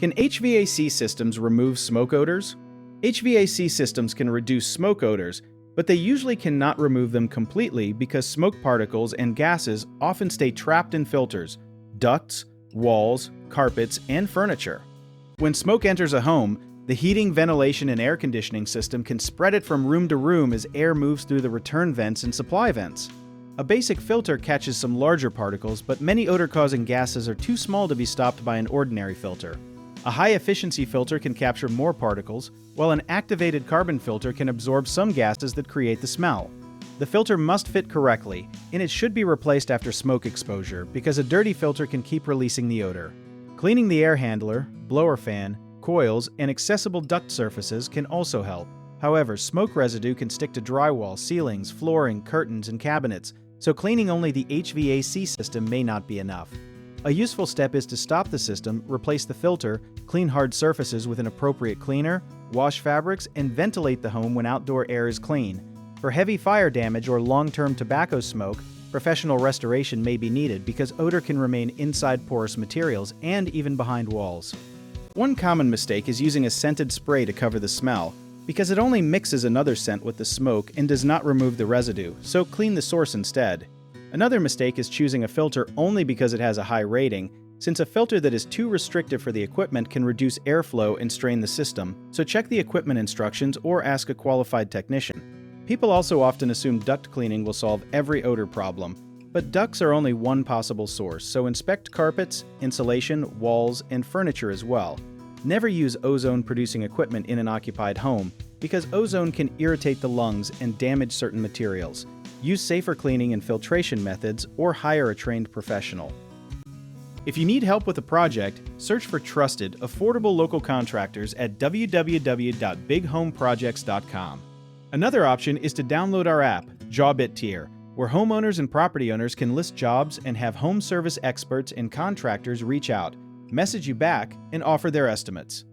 Can HVAC systems remove smoke odors? HVAC systems can reduce smoke odors, but they usually cannot remove them completely because smoke particles and gases often stay trapped in filters, ducts, walls, carpets, and furniture. When smoke enters a home, the heating, ventilation, and air conditioning system can spread it from room to room as air moves through the return vents and supply vents. A basic filter catches some larger particles, but many odor-causing gases are too small to be stopped by an ordinary filter. A high-efficiency filter can capture more particles, while an activated carbon filter can absorb some gases that create the smell. The filter must fit correctly, and it should be replaced after smoke exposure because a dirty filter can keep releasing the odor. Cleaning the air handler, blower fan, coils, and accessible duct surfaces can also help. However, smoke residue can stick to drywall, ceilings, flooring, curtains, and cabinets, so cleaning only the HVAC system may not be enough. A useful step is to stop the system, replace the filter, clean hard surfaces with an appropriate cleaner, wash fabrics, and ventilate the home when outdoor air is clean. For heavy fire damage or long-term tobacco smoke, professional restoration may be needed because odor can remain inside porous materials and even behind walls. One common mistake is using a scented spray to cover the smell, because it only mixes another scent with the smoke and does not remove the residue, so clean the source instead. Another mistake is choosing a filter only because it has a high rating, since a filter that is too restrictive for the equipment can reduce airflow and strain the system, so check the equipment instructions or ask a qualified technician. People also often assume duct cleaning will solve every odor problem, but ducts are only one possible source, so inspect carpets, insulation, walls, and furniture as well. Never use ozone-producing equipment in an occupied home, because ozone can irritate the lungs and damage certain materials. Use safer cleaning and filtration methods or hire a trained professional. If you need help with a project, search for trusted, affordable local contractors at www.bighomeprojects.com. Another option is to download our app, Job It Tier, where homeowners and property owners can list jobs and have home service experts and contractors reach out, message you back, and offer their estimates.